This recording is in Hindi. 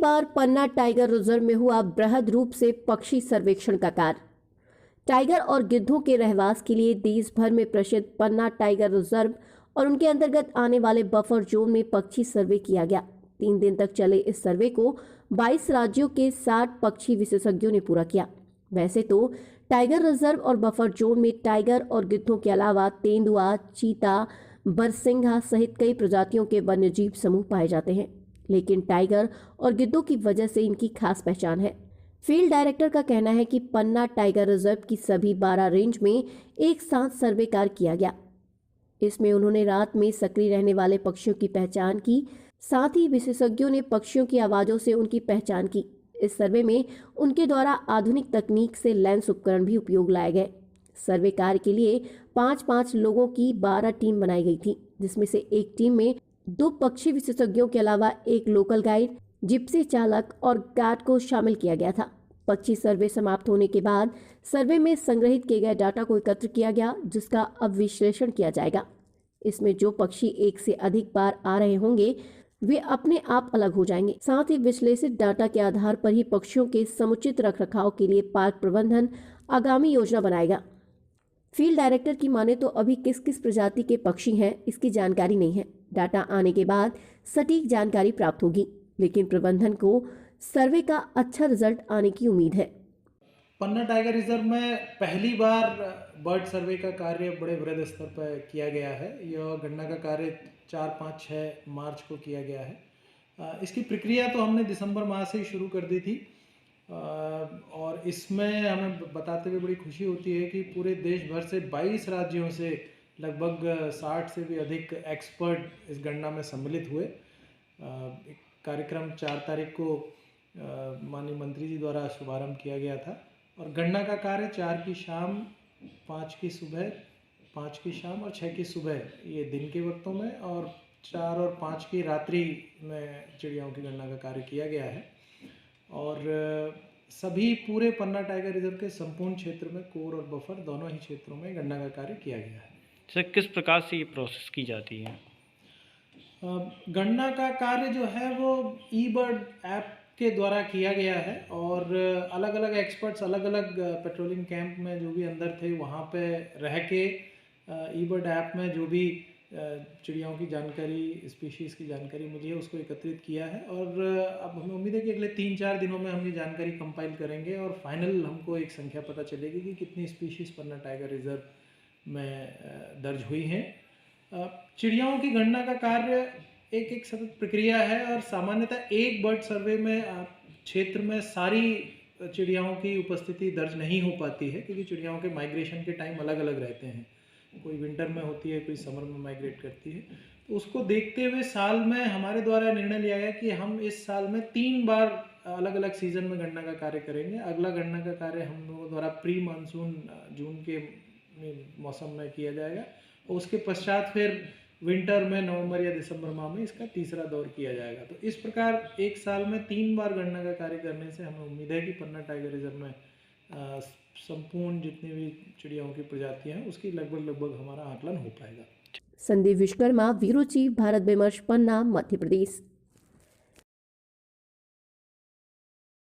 बार पन्ना टाइगर रिजर्व में हुआ बृहद रूप से पक्षी सर्वेक्षण का कार्य। टाइगर और गिद्धों के रहवास के लिए देश भर में प्रसिद्ध पन्ना टाइगर रिजर्व और उनके अंतर्गत आने वाले बफर जोन में पक्षी सर्वे किया गया। 3 दिन तक चले इस सर्वे को 22 राज्यों के 60 पक्षी विशेषज्ञों ने पूरा किया। वैसे तो टाइगर रिजर्व और बफर जोन में टाइगर और गिद्धों के अलावा तेंदुआ, चीता, बरसिंघा सहित कई प्रजातियों के वन्यजीव समूह पाए जाते हैं, लेकिन टाइगर और गिद्धों की वजह से इनकी खास पहचान है। फील्ड डायरेक्टर का कहना है कि पन्ना टाइगर रिजर्व की सभी 12 रेंज में एक साथ सर्वे कार्य किया गया। इसमें उन्होंने रात में सक्रिय रहने वाले पक्षियों की पहचान की, साथ ही विशेषज्ञों ने पक्षियों की आवाजों से उनकी पहचान की। इस सर्वे में उनके द्वारा आधुनिक तकनीक से लेंस उपकरण भी उपयोग लाए गए। सर्वे कार्य के लिए 5-5 लोगों की 12 टीम बनाई गई थी, जिसमें से एक टीम में 2 पक्षी विशेषज्ञों के अलावा एक लोकल गाइड, जिप्सी चालक और गार्ड को शामिल किया गया था। पक्षी सर्वे समाप्त होने के बाद सर्वे में संग्रहित किए गए डाटा को एकत्र किया गया, जिसका अब विश्लेषण किया जाएगा। इसमें जो पक्षी एक से अधिक बार आ रहे होंगे वे अपने आप अलग हो जाएंगे। साथ ही विश्लेषित डाटा के आधार पर ही पक्षियों के समुचित रखरखाव के लिए पार्क प्रबंधन आगामी योजना बनाएगा। फील्ड डायरेक्टर की माने तो अभी किस किस प्रजाति के पक्षी हैं इसकी जानकारी नहीं है। डाटा आने के बाद सटीक जानकारी प्राप्त होगी, लेकिन प्रबंधन को सर्वे का अच्छा रिजल्ट आने की उम्मीद है। पन्ना टाइगर रिजर्व में पहली बार बर्ड सर्वे का कार्य बड़े बृहद स्तर पर किया गया है। यह गणना का कार्य 4, 5, 6 मार्च को किया गया है। इसकी प्रक्रिया तो हमने दिसंबर माह से ही शुरू कर दी थी और इसमें हमें बताते हुए बड़ी खुशी होती है कि पूरे देश भर से 22 राज्यों से लगभग 60 से भी अधिक एक्सपर्ट इस गणना में सम्मिलित हुए। कार्यक्रम 4 तारीख को माननीय मंत्री जी द्वारा शुभारंभ किया गया था और गणना का कार्य 4 की शाम, 5 की सुबह, 5 की शाम और 6 की सुबह, ये दिन के वक्तों में, और 4 और 5 की रात्रि में चिड़ियाओं की गणना का कार्य किया गया है। और सभी पूरे पन्ना टाइगर रिजर्व के संपूर्ण क्षेत्र में कोर और बफर दोनों ही क्षेत्रों में गणना का कार्य किया गया है। सर, किस प्रकार से ये प्रोसेस की जाती है? गणना का कार्य जो है वो ई-बर्ड ऐप के द्वारा किया गया है और अलग अलग एक्सपर्ट्स अलग अलग पेट्रोलिंग कैंप में जो भी अंदर थे वहाँ पे रह के ई-बर्ड ऐप में जो भी चिड़ियाओं की जानकारी, स्पीशीज़ की जानकारी मिली है उसको एकत्रित किया है और अब हमें उम्मीद है कि अगले 3-4 दिनों में हम ये जानकारी कंपाइल करेंगे और फाइनल हमको एक संख्या पता चलेगी कि कितनी स्पीशीज़ पन्ना टाइगर रिजर्व में दर्ज हुई हैं। चिड़ियाओं की गणना का कार्य एक सतत प्रक्रिया है और सामान्यतः एक बर्ड सर्वे में क्षेत्र में सारी चिड़ियाओं की उपस्थिति दर्ज नहीं हो पाती है, क्योंकि चिड़ियाओं के माइग्रेशन के टाइम अलग अलग रहते हैं। कोई विंटर में होती है, कोई समर में माइग्रेट करती है। तो उसको देखते हुए साल में हमारे द्वारा निर्णय लिया गया कि हम इस साल में 3 बार अलग अलग सीजन में गणना का कार्य करेंगे। अगला गणना का कार्य हम लोगों द्वारा प्री मानसून जून के मौसम में किया जाएगा और उसके पश्चात फिर विंटर में नवंबर या दिसंबर माह में इसका तीसरा दौर किया जाएगा। तो इस प्रकार एक साल में 3 बार गणना का कार्य करने से हमें उम्मीद है कि पन्ना टाइगर रिजर्व में संपूर्ण जितनी भी चिड़ियाओं की प्रजातियां हैं उसकी लगभग हमारा आकलन हो पाएगा। संदीप विश्वकर्मा, ब्यूरो चीफ, भारत विमर्श, पन्ना, मध्य प्रदेश।